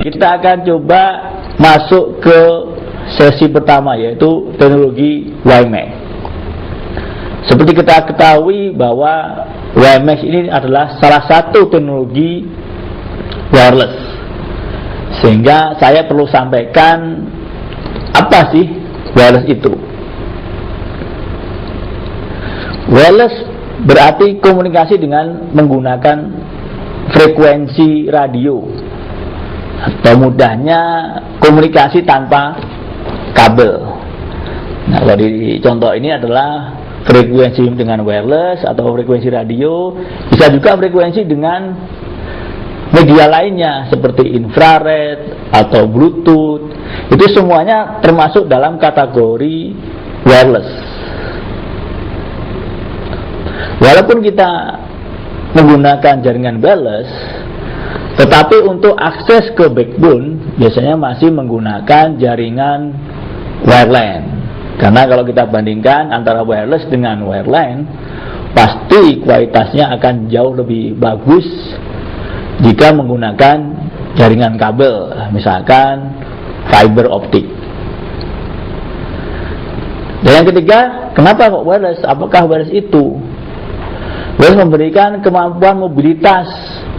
Kita akan coba masuk ke sesi pertama, yaitu teknologi WiMAX. Seperti kita ketahui bahwa WiMAX ini adalah salah satu teknologi wireless, sehingga saya perlu sampaikan apa sih wireless itu. Wireless berarti komunikasi dengan menggunakan frekuensi radio, atau mudahnya komunikasi tanpa kabel. Nah, kalau di contoh ini adalah frekuensi dengan wireless atau frekuensi radio, bisa juga frekuensi dengan media lainnya seperti infrared atau bluetooth. Itu semuanya termasuk dalam kategori wireless. Walaupun kita menggunakan jaringan wireless, tetapi untuk akses ke backbone biasanya masih menggunakan jaringan wireline. Karena kalau kita bandingkan antara wireless dengan wireline, pasti kualitasnya akan jauh lebih bagus jika menggunakan jaringan kabel, misalkan fiber optik. Dan yang ketiga, kenapa kok wireless? Apakah wireless itu? Wireless memberikan kemampuan mobilitas,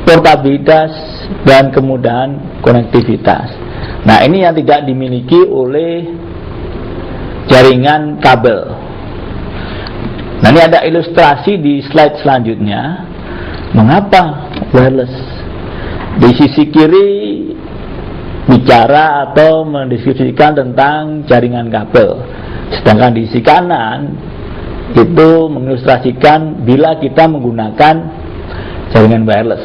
portabilitas, dan kemudahan konektivitas. Nah, ini yang tidak dimiliki oleh jaringan kabel. Nah, ini ada ilustrasi di slide selanjutnya. Mengapa wireless? Di sisi kiri bicara atau mendiskusikan tentang jaringan kabel, sedangkan di sisi kanan itu mengilustrasikan bila kita menggunakan jaringan wireless.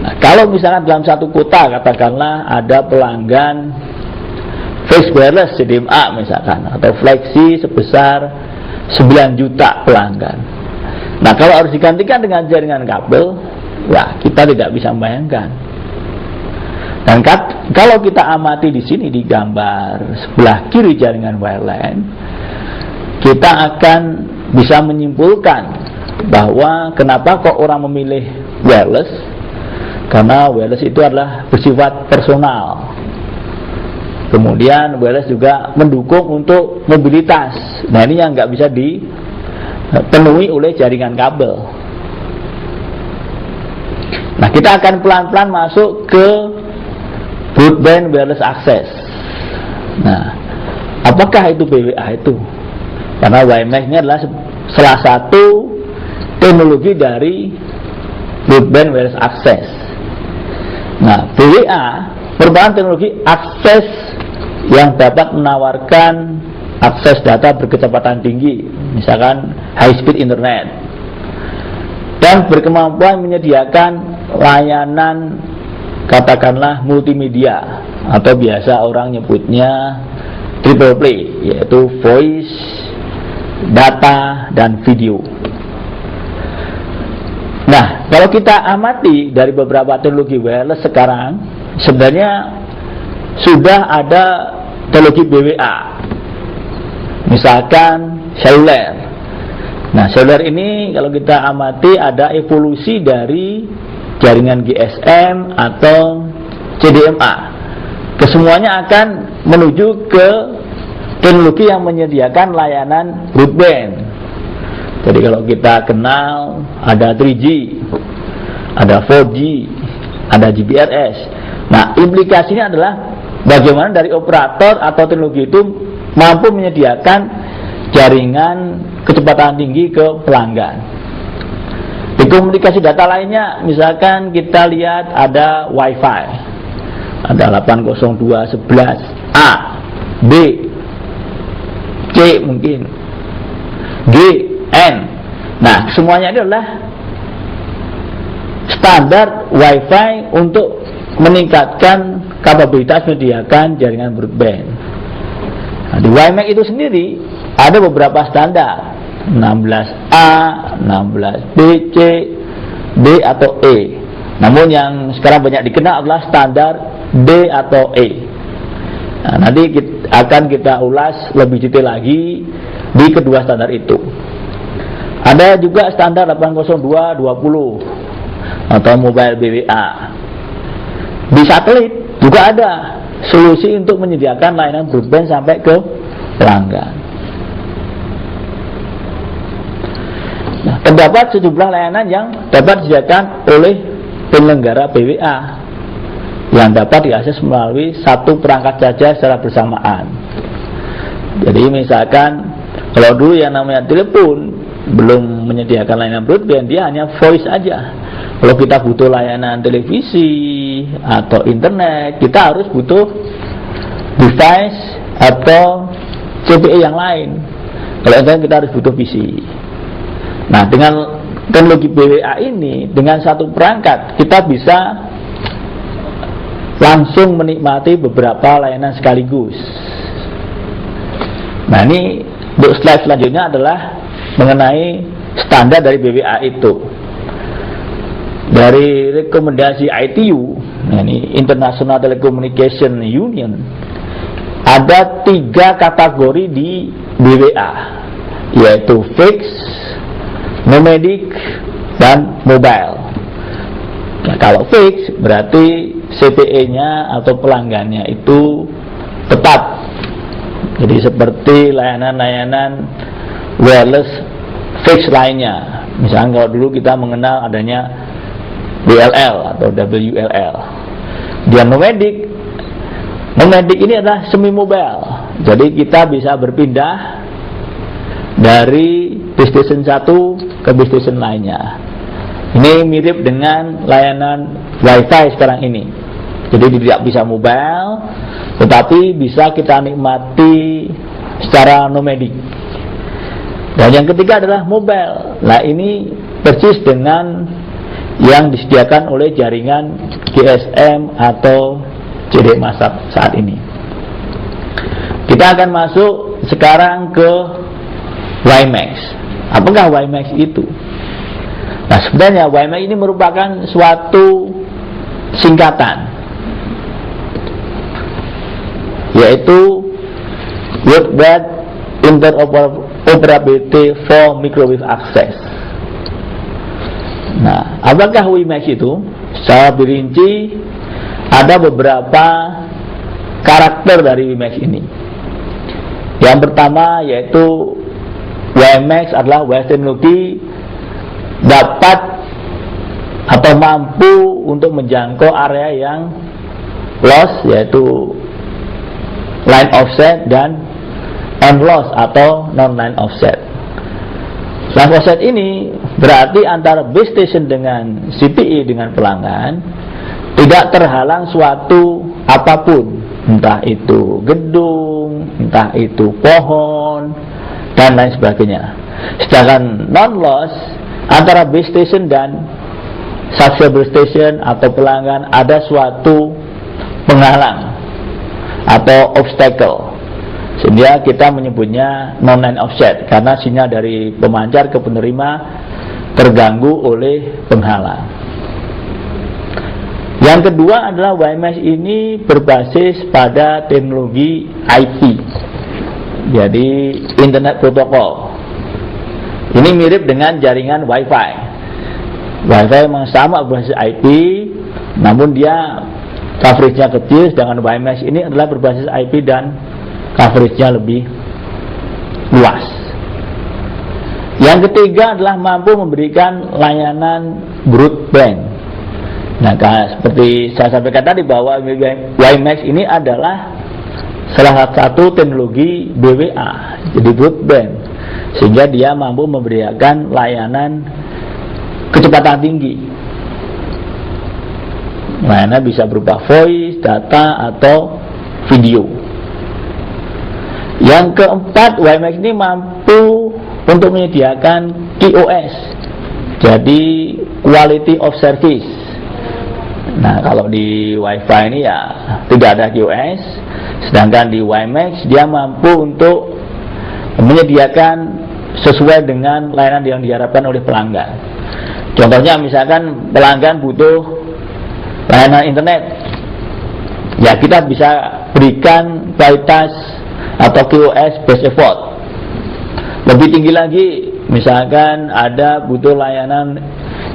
Nah, kalau misalnya dalam satu kota katakanlah ada pelanggan fixed wireless CDMA misalkan, atau fleksi sebesar 9 juta pelanggan. Nah, kalau harus digantikan dengan jaringan kabel, ya kita tidak bisa membayangkan. Dan kalau kita amati di sini di gambar sebelah kiri jaringan wireline, kita akan bisa menyimpulkan bahwa kenapa kok orang memilih wireless. Karena wireless itu adalah bersifat personal. Kemudian wireless juga mendukung untuk mobilitas. Nah, ini yang nggak bisa dipenuhi oleh jaringan kabel. Nah, kita akan pelan-pelan masuk ke broadband wireless access. Nah, apakah itu BWA itu? Karena WiMAX ini adalah salah satu teknologi dari broadband wireless access. Nah, BWA merupakan teknologi akses yang dapat menawarkan akses data berkecepatan tinggi, misalkan high speed internet, dan berkemampuan menyediakan layanan katakanlah multimedia, atau biasa orang nyebutnya triple play, yaitu voice, data, dan video. Nah, kalau kita amati dari beberapa teknologi wireless sekarang, sebenarnya sudah ada teknologi BWA, misalkan seluler. Nah, seluler ini kalau kita amati ada evolusi dari jaringan GSM atau CDMA. Kesemuanya akan menuju ke teknologi yang menyediakan layanan broadband. Jadi kalau kita kenal ada 3G, ada 4G, ada GPRS. Nah, implikasinya adalah bagaimana dari operator atau teknologi itu mampu menyediakan jaringan kecepatan tinggi ke pelanggan. Di komunikasi data lainnya, misalkan kita lihat ada WiFi, ada 802.11a, B, C mungkin, G, N. Nah, semuanya ini adalah standar WiFi untuk meningkatkan kapabilitas menyediakan jaringan broadband. Nah, di WiMAX itu sendiri ada beberapa standar, 16A, 16B, C, D atau E. Namun yang sekarang banyak dikenal adalah standar D atau E. Nah, nanti akan kita ulas lebih detail lagi di kedua standar itu. Ada juga standar 802.20 atau mobile BWA. Di satelit juga ada solusi untuk menyediakan layanan broadband sampai ke pelanggan. Nah, terdapat sejumlah layanan yang dapat disediakan oleh penyelenggara BWA yang dapat diakses melalui satu perangkat saja secara bersamaan. Jadi misalkan kalau dulu yang namanya telepon belum menyediakan layanan broadband, dia hanya voice aja. Kalau kita butuh layanan televisi atau internet, kita harus butuh device atau CPE yang lain. Kalau internet kita harus butuh PC. Nah, dengan teknologi BWA ini, dengan satu perangkat kita bisa langsung menikmati beberapa layanan sekaligus. Nah, ini untuk slide selanjutnya adalah mengenai standar dari BWA itu. Dari rekomendasi ITU, nah ini International Telecommunication Union, ada 3 kategori di BWA, yaitu fixed, nomadic, dan mobile. Nah, kalau fixed berarti CPE-nya atau pelanggannya itu tetap. Jadi seperti layanan-layanan wireless fixed lainnya. Misalnya kalau dulu kita mengenal adanya WLL atau WLL. Dia nomadic ini adalah semi mobile. Jadi kita bisa berpindah dari base station 1 ke base station lainnya. Ini mirip dengan layanan Wi-Fi sekarang ini. Jadi tidak bisa mobile, tetapi bisa kita nikmati secara nomadic. Dan yang ketiga adalah mobile. Nah, ini persis dengan yang disediakan oleh jaringan GSM atau CD Masap saat ini. Kita akan masuk sekarang ke WiMAX. Apakah WiMAX itu? Nah, sebenarnya WiMAX ini merupakan suatu singkatan, yaitu Worldwide Interoperability for Microwave Access. Nah, apakah WiMAX itu? Secara dirinci ada beberapa karakter dari WiMAX ini. Yang pertama yaitu WiMAX adalah wireless teknologi dapat atau mampu untuk menjangkau area yang loss, yaitu line offset dan on loss atau non line offset. Line offset ini berarti antara base station dengan CPE dengan pelanggan tidak terhalang suatu apapun, entah itu gedung, entah itu pohon, dan lain sebagainya. Sedangkan non loss antara base station dan subscriber station atau pelanggan ada suatu penghalang atau obstacle, sehingga kita menyebutnya non-line offset karena sinyal dari pemancar ke penerima terganggu oleh penghalang. Yang kedua adalah WiMAX ini berbasis pada teknologi IP, jadi Internet Protocol. Ini mirip dengan jaringan Wi-Fi. Wi-Fi memang sama berbasis IP, namun dia coveragenya kecil, sedangkan WiMAX ini adalah berbasis IP dan coveragenya lebih luas. Yang ketiga adalah mampu memberikan layanan broadband. Nah, seperti saya sampaikan tadi bahwa WiMAX ini adalah salah satu teknologi BWA, jadi broadband, sehingga dia mampu memberikan layanan kecepatan tinggi. Layanan bisa berupa voice, data, atau video. Yang keempat, WiMAX ini mampu untuk menyediakan QoS, jadi quality of service. Nah, kalau di Wi-Fi ini ya tidak ada QoS, sedangkan di WiMAX dia mampu untuk menyediakan sesuai dengan layanan yang diharapkan oleh pelanggan. Contohnya misalkan pelanggan butuh layanan internet, ya kita bisa berikan kualitas atau QoS best effort. Lebih tinggi lagi, misalkan ada butuh layanan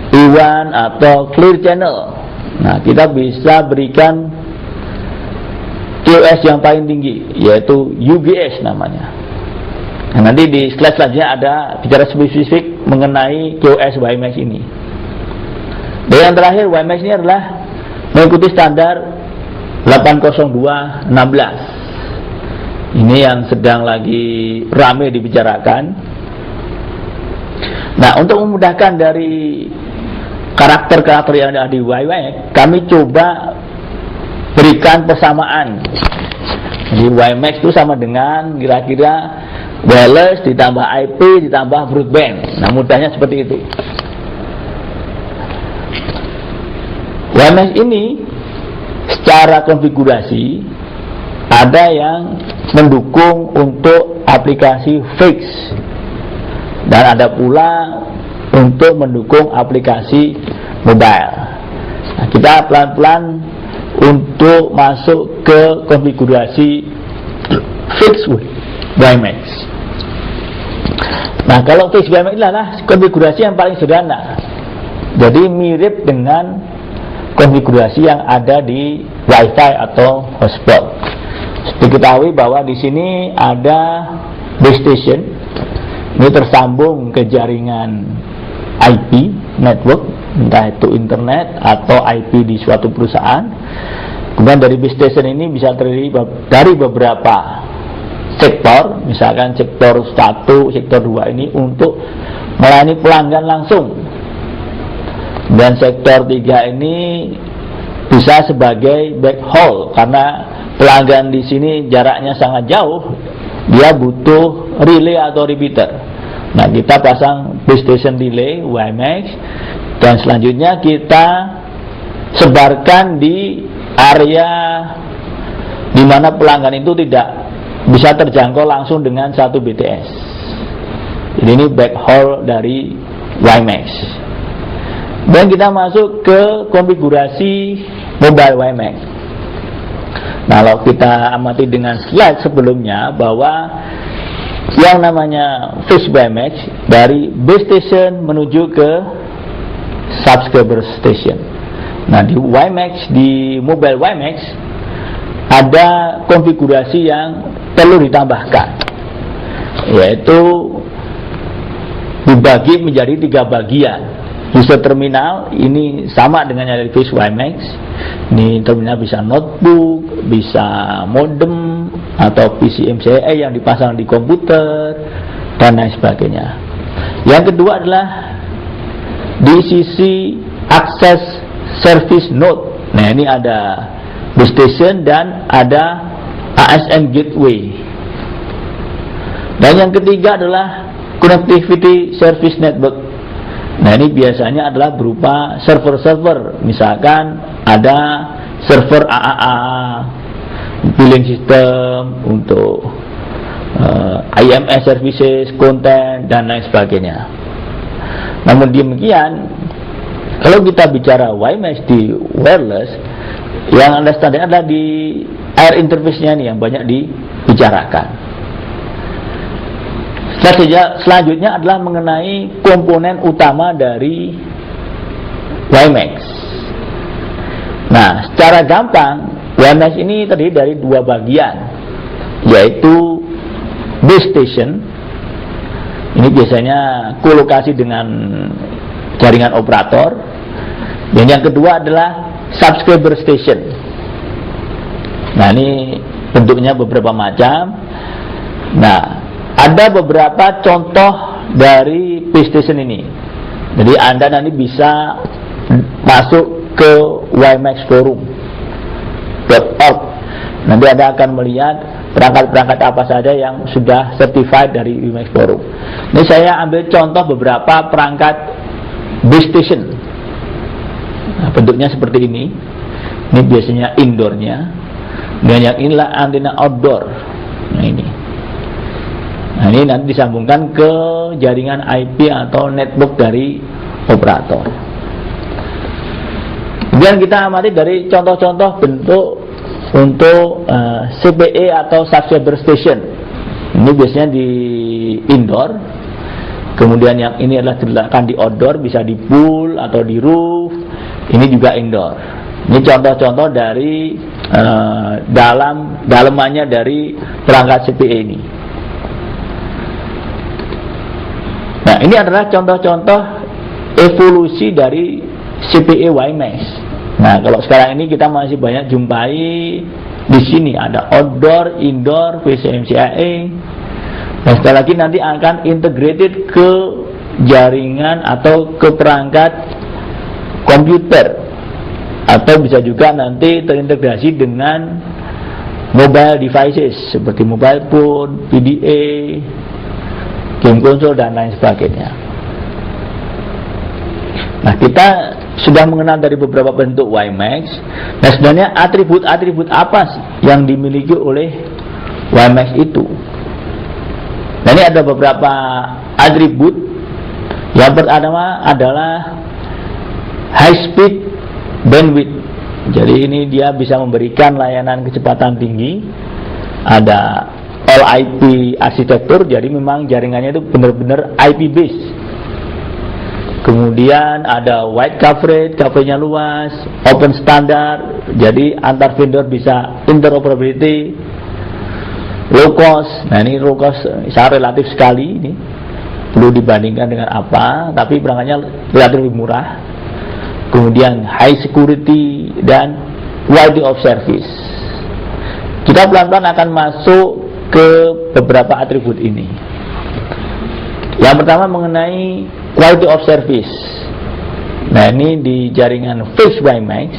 E1 atau clear channel. Nah, kita bisa berikan QoS yang paling tinggi, yaitu UGS namanya. Nah, nanti di slide selanjutnya ada bicara spesifik mengenai QoS WiMAX ini. Dan yang terakhir, WiMAX ini adalah mengikuti standar 802.16. Ini yang sedang lagi ramai dibicarakan. Nah, untuk memudahkan dari karakter-karakter yang ada di WiMAX, kami coba berikan persamaan. Jadi WiMAX itu sama dengan kira-kira wireless ditambah IP ditambah broadband. Nah, mudahnya seperti itu. WiMAX ini secara konfigurasi ada yang mendukung untuk aplikasi fix dan ada pula untuk mendukung aplikasi mobile. Nah, kita pelan-pelan untuk masuk ke konfigurasi fix WiMAX. Nah, kalau fix WiMAX adalah konfigurasi yang paling sederhana. Jadi mirip dengan konfigurasi yang ada di WiFi atau hotspot. Diketahui bahwa di sini ada base station. Ini tersambung ke jaringan IP network, entah itu internet atau IP di suatu perusahaan. Kemudian dari base station ini bisa terdiri dari beberapa sektor, misalkan sektor 1, sektor 2 ini untuk melayani pelanggan langsung. Dan sektor 3 ini bisa sebagai backhaul karena pelanggan di sini jaraknya sangat jauh, dia butuh relay atau repeater. Nah, kita pasang base station relay WiMAX dan selanjutnya kita sebarkan di area di mana pelanggan itu tidak bisa terjangkau langsung dengan satu BTS. Jadi ini backhaul dari WiMAX. Dan kita masuk ke konfigurasi mobile WiMAX. Nah, kalau kita amati dengan slide sebelumnya bahwa yang namanya fixed WiMAX dari base station menuju ke subscriber station. Nah, di WiMAX, di mobile WiMAX ada konfigurasi yang perlu ditambahkan, yaitu dibagi menjadi 3 bagian. User terminal ini sama dengan yang dari fixed WiMAX. Ini terminal bisa notebook, bisa modem atau PC MCI yang dipasang di komputer dan lain sebagainya. Yang kedua adalah di sisi akses service node. Nah, ini ada base station dan ada ASN gateway. Dan yang ketiga adalah connectivity service network. Nah, ini biasanya adalah berupa server-server, misalkan ada server AAA, billing system untuk IMS services, konten dan lain sebagainya. Namun demikian, kalau kita bicara WiMAX di wireless, yang Anda standar adalah di air interface-nya nih yang banyak dibicarakan. Selanjutnya adalah mengenai komponen utama dari WiMAX. Nah, secara gampang WiMAX ini terdiri dari 2 bagian, yaitu base station. Ini biasanya kolokasi dengan jaringan operator. Dan yang kedua adalah subscriber station. Nah, ini bentuknya beberapa macam. Nah, ada beberapa contoh dari base station ini. Jadi Anda nanti bisa masuk ke WiMAX forum.org. Nanti Anda akan melihat perangkat-perangkat apa saja yang sudah certified dari WiMAX forum. Ini saya ambil contoh beberapa perangkat base station. Nah, bentuknya seperti ini. Ini biasanya indoornya. Dan yang inilah antena outdoor. Nah, ini. Nah, ini nanti disambungkan ke jaringan IP atau network dari operator. Kemudian kita amati dari contoh-contoh bentuk untuk CPE atau subscriber station. Ini biasanya di indoor. Kemudian yang ini adalah diletakkan di outdoor, bisa di pool atau di roof. Ini juga indoor. Ini contoh-contoh dari dalamannya dari perangkat CPE ini. Nah, ini adalah contoh-contoh evolusi dari CPE WiMAX. Nah, kalau sekarang ini kita masih banyak jumpai di sini ada outdoor, indoor, PCMCIe. Dan sekali lagi nanti akan integrated ke jaringan atau ke perangkat komputer, atau bisa juga nanti terintegrasi dengan mobile devices seperti mobile phone, PDA, game konsol dan lain sebagainya. Nah, kita sudah mengenal dari beberapa bentuk WiMAX. Nah, sebenarnya atribut-atribut apa sih yang dimiliki oleh WiMAX itu? Nah, ini ada beberapa atribut. Yang pertama adalah high speed bandwidth. Jadi ini dia bisa memberikan layanan kecepatan tinggi. Ada all IP arsitektur, jadi memang jaringannya itu benar-benar IP based. Kemudian ada wide coverage, coveragenya luas, open standard, jadi antar vendor bisa interoperability. Low cost, nah ini low cost sangat relatif sekali ini, perlu dibandingkan dengan apa, tapi perangkatnya relatif lebih murah. Kemudian high security dan quality of service. Kita pelan-pelan akan masuk ke beberapa atribut ini. Yang pertama mengenai quality of service. Nah, ini di jaringan fixed WiMAX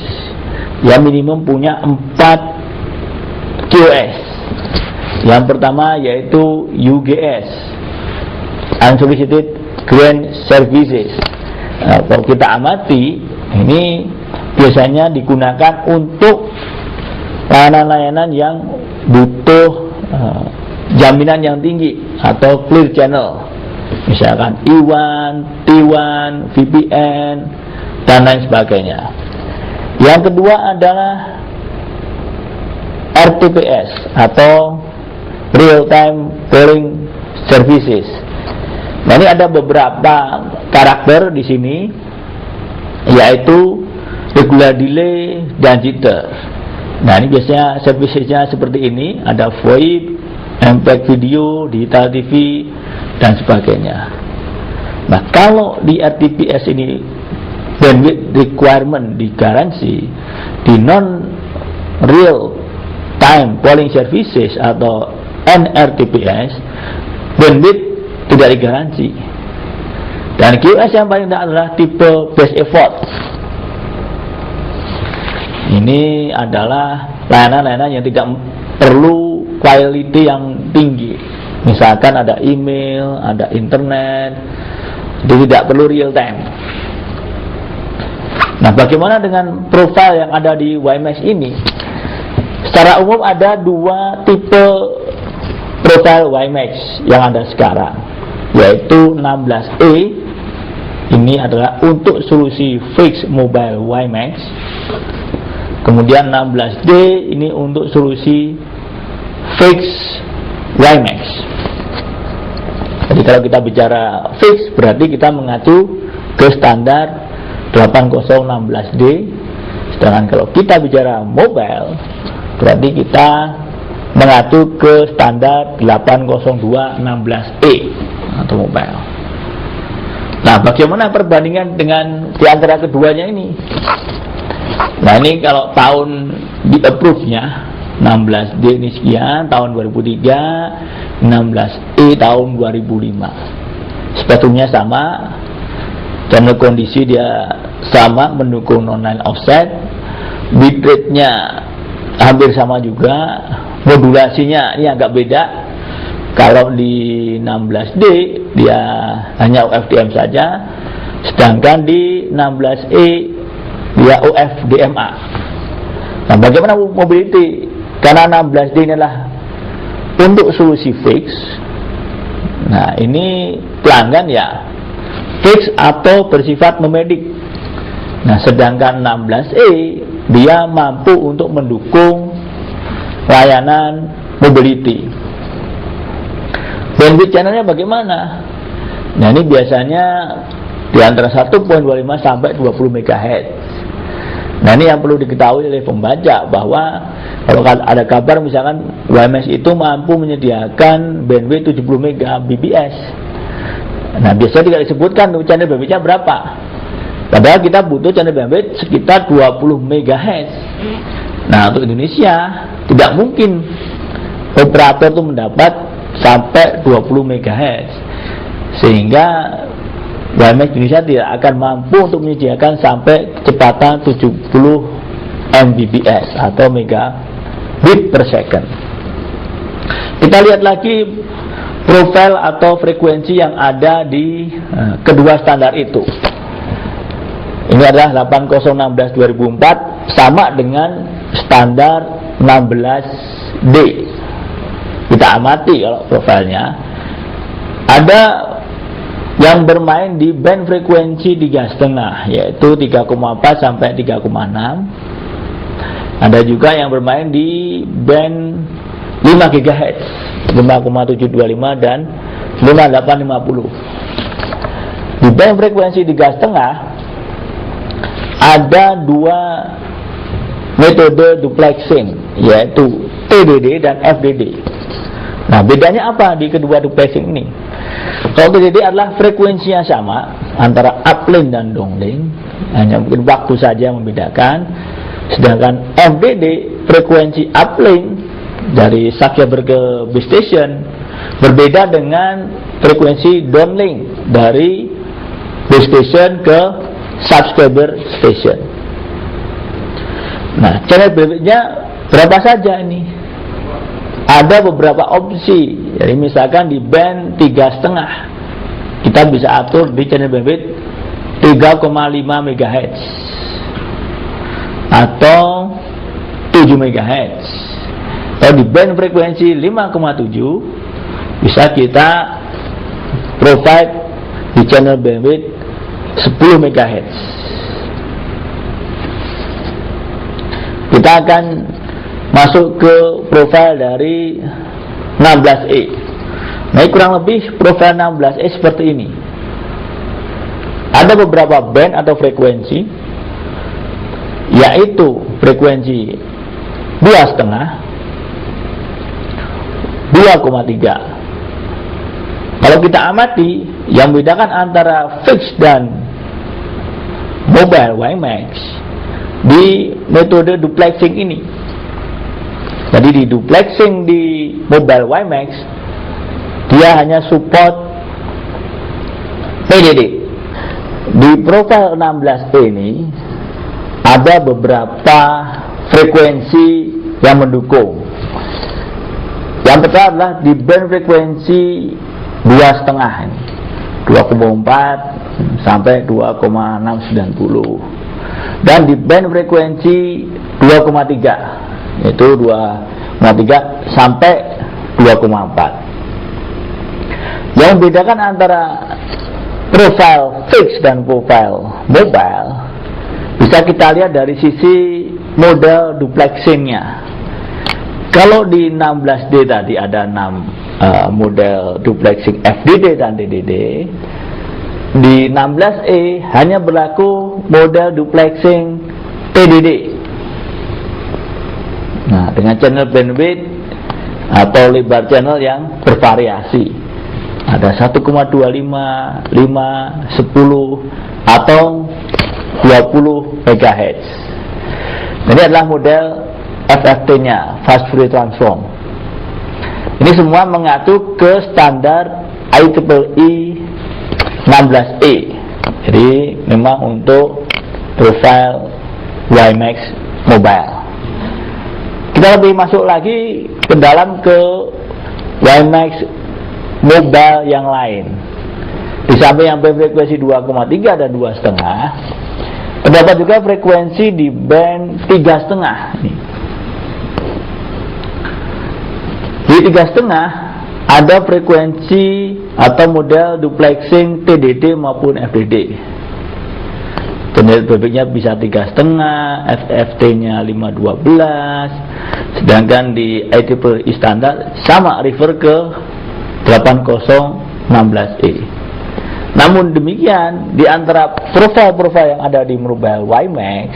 yang minimum punya 4 QoS. Yang pertama yaitu UGS, Unsolicited Grant Services. Nah, kalau kita amati, ini biasanya digunakan untuk layanan-layanan yang butuh jaminan yang tinggi atau clear channel, misalkan I1, T1, VPN dan lain sebagainya. Yang kedua adalah RTPS atau Real Time Polling Services. Nah, ini ada beberapa karakter di sini, yaitu regular delay dan jitter. Nah, ini biasanya servicesnya seperti ini, ada VoIP, MPEG video, digital TV dan sebagainya. Nah, kalau di RTPS ini bandwidth requirement digaransi, di non real time polling services atau NRTPS bandwidth tidak digaransi. Dan QoS yang paling rendah adalah tipe best effort. Ini adalah layanan-layanan yang tidak perlu quality yang tinggi. Misalkan ada email, ada internet, jadi tidak perlu real time. Nah, bagaimana dengan profil yang ada di WiMAX ini? Secara umum ada dua tipe profil WiMAX yang ada sekarang, yaitu 16E. Ini adalah untuk solusi fixed mobile WiMAX. Kemudian 16D ini untuk solusi fixed WiMAX. Jadi kalau kita bicara fixed, berarti kita mengacu ke standar 8016D. Sedangkan kalau kita bicara mobile, berarti kita mengacu ke standar 80216E atau mobile. Nah, bagaimana perbandingan dengan di antara keduanya ini? Nah, ini kalau tahun di approve-nya 16D ini sekian tahun 2003, 16E tahun 2005. Spektrumnya sama, channel kondisi dia sama, mendukung non-line offset, bitrate-nya hampir sama juga, modulasinya ini agak beda. Kalau di 16D dia hanya UFDM saja, sedangkan di 16E dia UFDMA. Nah, bagaimana mobility? Karena 16D ini adalah untuk solusi fix. Nah, ini pelanggan ya fix atau bersifat nomadik. Nah, sedangkan 16E dia mampu untuk mendukung layanan mobility. Bandwidth channelnya bagaimana? Nah, ini biasanya di antara 1.25 sampai 20 MHz. Nah ini yang perlu diketahui oleh pembaca, bahwa kalau ada kabar misalkan WiMAX itu mampu menyediakan bandwidth 70 Mbps. Nah biasanya tidak disebutkan channel bandwidthnya berapa, padahal kita butuh channel bandwidth sekitar 20 MHz. Nah untuk Indonesia tidak mungkin operator itu mendapat sampai 20 MHz, sehingga WiMAX Indonesia tidak akan mampu untuk menyediakan sampai kecepatan 70 Mbps atau megabit per second. Kita lihat lagi profil atau frekuensi yang ada di kedua standar itu. Ini adalah 8016 2004 sama dengan standar 16D. Kita amati kalau profilnya. Ada yang bermain di band frekuensi 3,5, yaitu 3,4 sampai 3,6. Ada juga yang bermain di band 5 GHz, 5,725 dan 5,850. Di band frekuensi 3,5 ada dua metode duplexing, yaitu TDD dan FDD. Nah bedanya apa di kedua duplexing ini? Kalau TDD adalah frekuensinya sama antara uplink dan downlink, hanya mungkin waktu saja yang membedakan. Sedangkan FDD, frekuensi uplink dari subscriber ke base station, berbeda dengan frekuensi downlink dari base station ke subscriber station. Nah, channel bandwidth-nya berapa saja ini? Ada beberapa opsi. Jadi misalkan di band 3,5 kita bisa atur di channel bandwidth 3,5 MHz atau 7 MHz. Kalau di band frekuensi 5,7 bisa kita provide di channel bandwidth 10 MHz. Kita akan masuk ke profil dari 16E. Nah, kurang lebih profil 16E seperti ini. Ada beberapa band atau frekuensi, yaitu frekuensi 2,5, 2,3. Kalau kita amati, yang membedakan antara fixed dan mobile WiMAX di metode duplexing ini. Jadi di duplexing di mobile WiMAX dia hanya support PDD. Di profil 16E ini ada beberapa frekuensi yang mendukung. Yang pertama adalah di band frekuensi 2,5, 2,4 sampai 2,690, dan di band frekuensi 2,3 yaitu 2,3 sampai 2,4. Yang membedakan antara profil fix dan profil mobile bisa kita lihat dari sisi model duplexingnya. Kalau di 16D tadi ada 6 model duplexing FDD dan DDD, di 16E hanya berlaku model duplexing TDD. Nah, dengan channel bandwidth atau lebar channel yang bervariasi, ada 1,25, 5, 10 atau 20 MHz. Ini adalah model FFT-nya, Fast Fourier Transform. Ini semua mengacu ke standar IEEE 16E. Jadi memang untuk profil WiMAX mobile. Kita lebih masuk lagi ke dalam ke WiMAX mobile yang lain. Di samping yang frekuensi 2,3 dan 2,5, terdapat juga frekuensi di band 3,5. Di 3,5 ada frekuensi atau model duplexing TDD maupun FDD. Channel bandwidth-nya bisa 3,5, FFT-nya 512, sedangkan di IEEE standar sama refer ke 8016E. Namun demikian, di antara profil-profil yang ada di mobile WiMAX,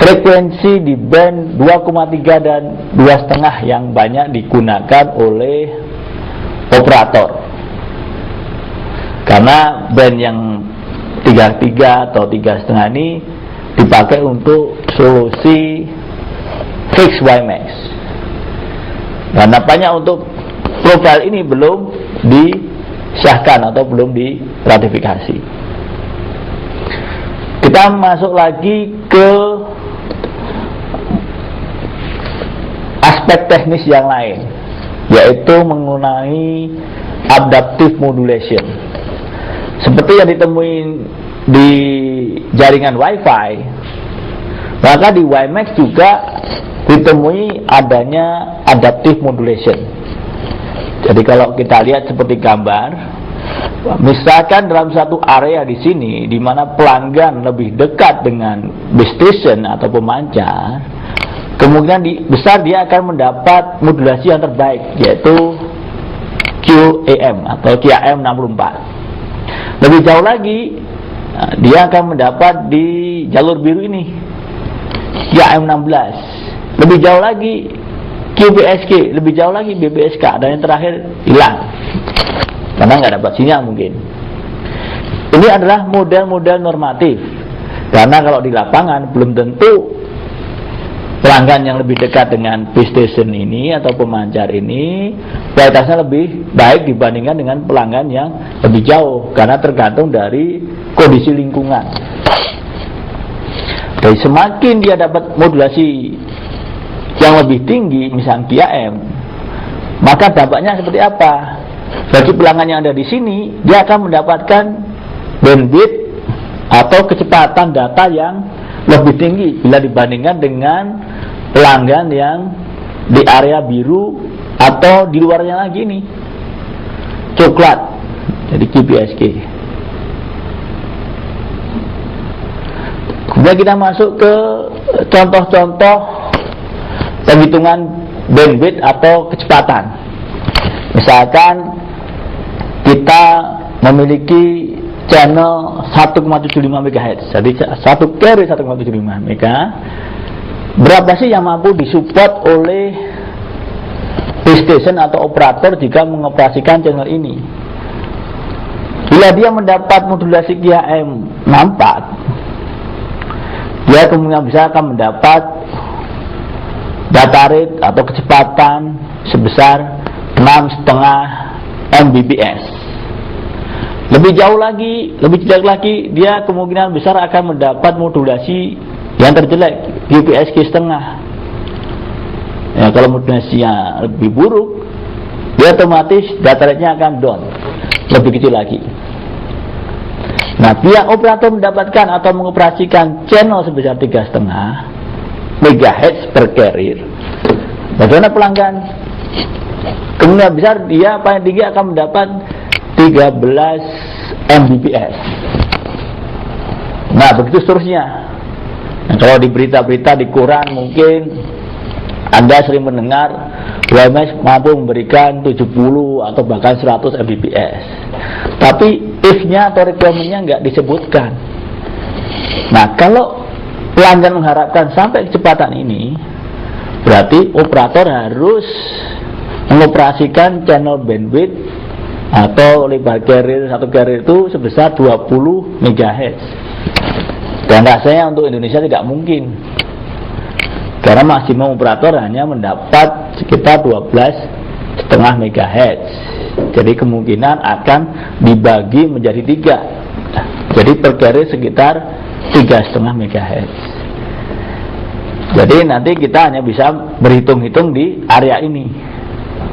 frekuensi di band 2,3 dan 2,5 yang banyak digunakan oleh operator. Karena band yang 3,3 atau 3,5 ini dipakai untuk solusi fixed WiMAX. Dan nampaknya untuk profil ini belum disahkan atau belum diratifikasi. Kita masuk lagi ke aspek teknis yang lain, yaitu mengenai adaptive modulation. Seperti yang ditemui di jaringan Wi-Fi, maka di WiMAX juga ditemui adanya adaptive modulation. Jadi kalau kita lihat seperti gambar, misalkan dalam satu area di sini, di mana pelanggan lebih dekat dengan base station atau pemancar, kemungkinan besar dia akan mendapat modulasi yang terbaik, yaitu QAM atau QAM 64. Lebih jauh lagi, dia akan mendapat di jalur biru ini QAM 16. Lebih jauh lagi QBSK, lebih jauh lagi BBSK, dan yang terakhir hilang karena nggak dapat sinyal mungkin. Ini adalah model-model normatif, karena kalau di lapangan belum tentu pelanggan yang lebih dekat dengan base station ini atau pemancar ini kualitasnya lebih baik dibandingkan dengan pelanggan yang lebih jauh, karena tergantung dari kondisi lingkungan. Jadi semakin dia dapat modulasi yang lebih tinggi, misalnya QAM, maka dampaknya seperti apa? Bagi pelanggan yang ada di sini, dia akan mendapatkan bandwidth atau kecepatan data yang lebih tinggi bila dibandingkan dengan pelanggan yang di area biru atau di luarnya lagi nih, coklat, jadi QPSK. Kemudian kita masuk ke contoh-contoh penghitungan bandwidth atau kecepatan. Misalkan kita memiliki channel 1,75 MHz, jadi satu carrier 1,75 MHz. Berapa sih yang mampu disupport oleh base station atau operator jika mengoperasikan channel ini? Bila dia mendapat modulasi QAM 64, dia kemungkinan besar akan mendapat data rate atau kecepatan sebesar 6,5 Mbps. Lebih jauh lagi, lebih jelek lagi, dia kemungkinan besar akan mendapat modulasi yang terjelek, QPSK setengah. Ya, kalau modulasinya lebih buruk, dia otomatis data rate-nya akan down, lebih kecil lagi. Nah, pihak operator mendapatkan atau mengoperasikan channel sebesar 3,5 MHz per carrier. Bagaimana pelanggan? Kemungkinan besar dia paling tinggi akan mendapat 13 Mbps. Nah, begitu seterusnya. Nah, kalau di berita-berita di koran mungkin Anda sering mendengar WiMAX mampu memberikan 70 atau bahkan 100 Mbps. Tapi if-nya atau requirement-nya nggak disebutkan. Nah, kalau pelanggan mengharapkan sampai kecepatan ini, berarti operator harus mengoperasikan channel bandwidth atau lebar carrier, satu carrier itu sebesar 20 MHz. Dan rasanya untuk Indonesia tidak mungkin, karena maksimum operator hanya mendapat sekitar 12,5 MHz. Jadi kemungkinan akan dibagi menjadi 3. Jadi per carrier sekitar 3,5 MHz. Jadi nanti kita hanya bisa berhitung-hitung di area ini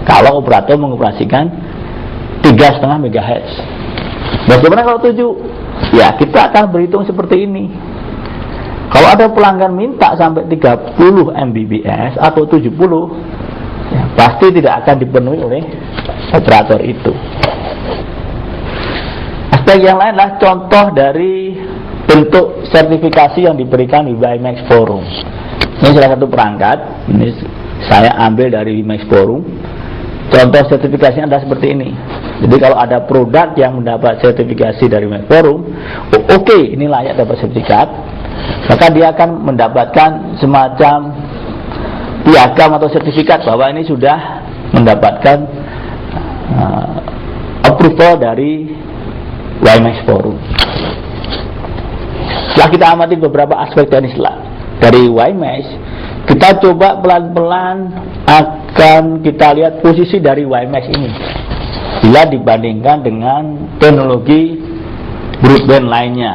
kalau operator mengoperasikan 3,5 MHz. Bagaimana kalau 7? Ya, kita akan berhitung seperti ini. Kalau ada pelanggan minta sampai 30 Mbps atau 70, ya, pasti tidak akan dipenuhi oleh operator itu. Aspek yang lain adalah contoh dari bentuk sertifikasi yang diberikan di WiMAX Forum. Ini salah satu perangkat, ini saya ambil dari WiMAX Forum. Contoh sertifikasinya adalah seperti ini. Jadi kalau ada produk yang mendapat sertifikasi dari WMAX Forum, oke, ini layak dapat sertifikat, maka dia akan mendapatkan semacam piagam atau sertifikat bahwa ini sudah mendapatkan approval dari WMAX Forum. Setelah kita amati beberapa aspek teknis dari WMAX, kita coba pelan-pelan akan kita lihat posisi dari WMAX ini bila dibandingkan dengan teknologi broadband lainnya.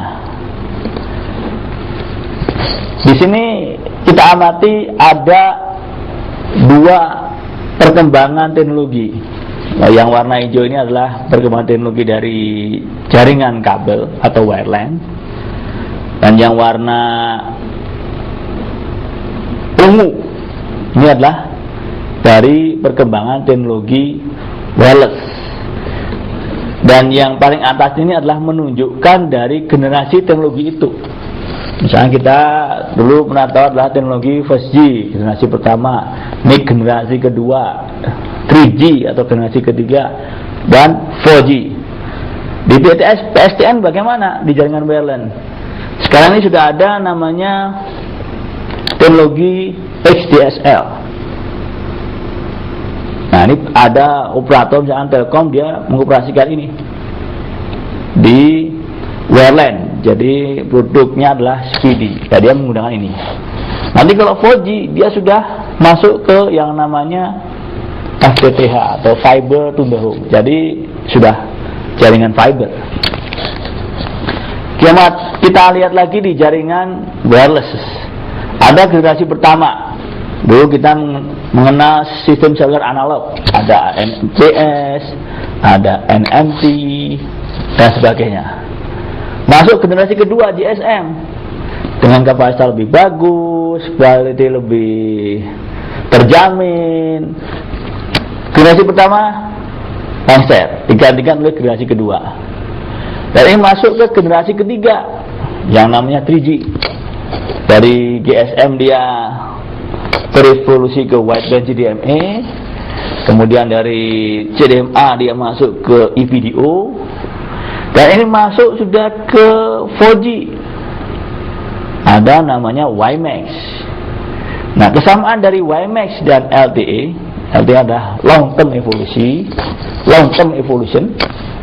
Di sini kita amati ada dua perkembangan teknologi. Yang warna hijau ini adalah perkembangan teknologi dari jaringan kabel atau wireline, dan yang warna ungu ini adalah dari perkembangan teknologi wireless. Dan yang paling atas ini adalah menunjukkan dari generasi teknologi itu. Misalnya kita dulu pernah tahu adalah teknologi 5G generasi pertama, ini generasi kedua, 3G atau generasi ketiga, dan 4G. Di PSTN bagaimana di jaringan wireline? Sekarang ini sudah ada namanya teknologi XDSL. Nah, ini ada operator misalkan Telkom, dia mengoperasikan ini di wireline. Jadi produknya adalah Speedy, ya, dia menggunakan ini. Nanti kalau 4G dia sudah masuk ke yang namanya FTTH atau Fiber to the Home. Jadi sudah jaringan fiber. Kita lihat lagi di jaringan wireless. Ada generasi pertama. Dulu kita mengenal sistem seluler analog. Ada NMTS, ada NMT, dan sebagainya. Masuk generasi kedua GSM dengan kapasitas lebih bagus, quality lebih terjamin. Generasi pertama Lancer digantikan oleh generasi kedua. Dan ini masuk ke generasi ketiga yang namanya 3G. Dari GSM dia berevolusi ke wideband CDMA, kemudian dari CDMA dia masuk ke EVDO, dan ini masuk sudah ke 4G. Ada namanya WiMAX. Nah, kesamaan dari WiMAX dan LTE adalah long term evolution.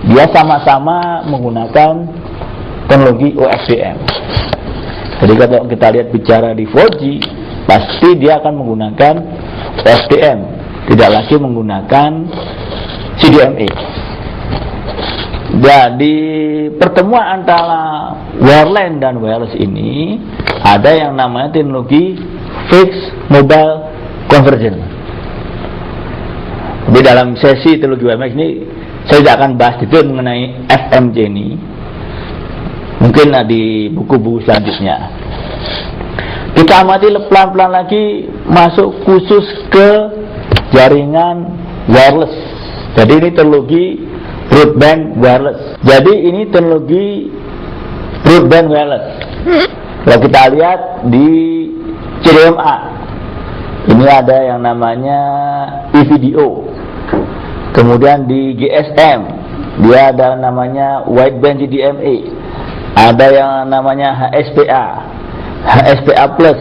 Dia sama-sama menggunakan teknologi OFDM. Jadi kalau kita lihat bicara di 4G, pasti dia akan menggunakan OFDM, tidak lagi menggunakan CDMA. Jadi pertemuan antara wireline dan wireless ini ada yang namanya teknologi fixed mobile convergence. Di dalam sesi teknologi WiMAX ini saya tidak akan bahas detail mengenai FMC ini. Mungkin di buku-buku selanjutnya. Kita amati pelan-pelan lagi masuk khusus ke jaringan wireless. Jadi ini teknologi broadband wireless. Jadi ini teknologi broadband wireless. Kalau kita lihat di CDMA, ini ada yang namanya EVDO. Kemudian di GSM, dia ada namanya wideband CDMA. Ada yang namanya HSPA plus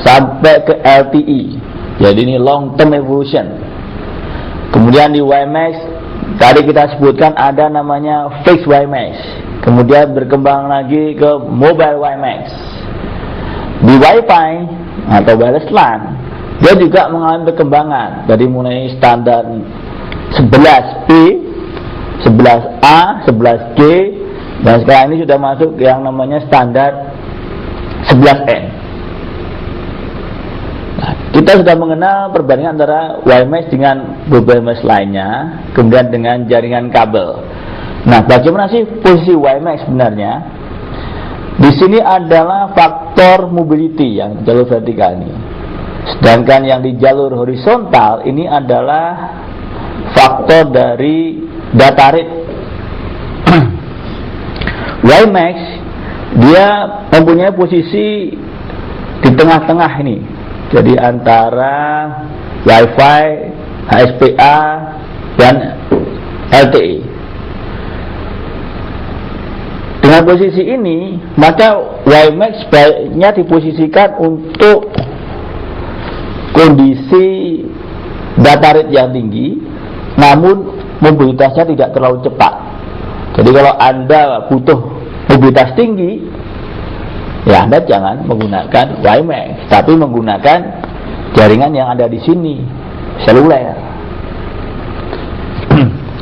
sampai ke LTE. Jadi ini long term evolution. Kemudian di WiMAX tadi kita sebutkan ada namanya fixed WiMAX. Kemudian berkembang lagi ke mobile WiMAX. Di Wi-Fi atau wireless LAN, dia juga mengalami perkembangan dari mulai standar 11P, 11A, 11G, dan sekarang ini sudah masuk yang namanya standar 11N. Nah, kita sudah mengenal perbandingan antara WiMAX dengan WiMAX lainnya, kemudian dengan jaringan kabel. Nah, bagaimana sih posisi WiMAX sebenarnya? Di sini adalah faktor mobility yang jalur vertikal ini. Sedangkan yang di jalur horizontal ini adalah faktor dari data rate. WiMAX dia mempunyai posisi di tengah-tengah ini. Jadi antara Wi-Fi, HSPA, dan LTE. Dengan posisi ini, maka WiMAX baiknya diposisikan untuk kondisi data rate yang tinggi, namun mobilitasnya tidak terlalu cepat. Jadi kalau Anda butuh mobilitas tinggi, ya Anda jangan menggunakan WiMAX, tapi menggunakan jaringan yang ada di sini, seluler.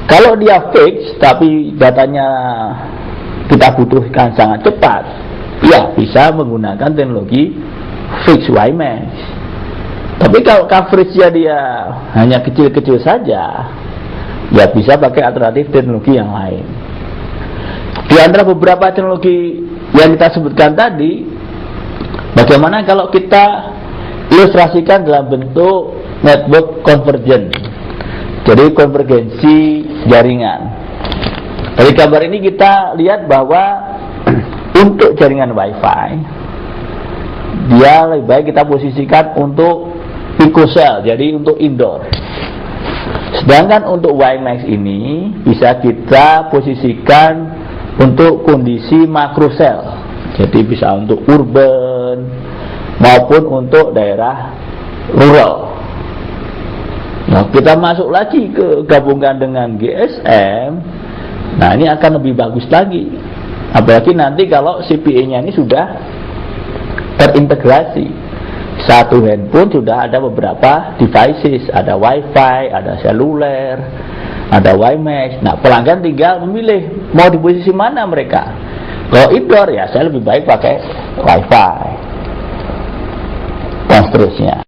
Kalau dia fix, tapi datanya kita butuhkan sangat cepat, ya bisa menggunakan teknologi fix WiMAX. Tapi kalau coverage-nya dia hanya kecil-kecil saja, ya bisa pakai alternatif teknologi yang lain. Di antara beberapa teknologi yang kita sebutkan tadi, bagaimana kalau kita ilustrasikan dalam bentuk network convergence, jadi konvergensi jaringan. Dari gambar ini kita lihat bahwa untuk jaringan WiFi, dia lebih baik kita posisikan untuk picocell, jadi untuk indoor. Sedangkan untuk WiMAX ini bisa kita posisikan untuk kondisi makrocell, jadi bisa untuk urban maupun untuk daerah rural. Nah, kita masuk lagi ke gabungkan dengan GSM. Nah, ini akan lebih bagus lagi. Apalagi nanti kalau CPE-nya ini sudah terintegrasi. Satu handphone sudah ada beberapa devices, ada WiFi, ada seluler, ada WiMAX. Nah, pelanggan tinggal memilih mau di posisi mana mereka. Kalau indoor, ya saya lebih baik pakai WiFi dan seterusnya.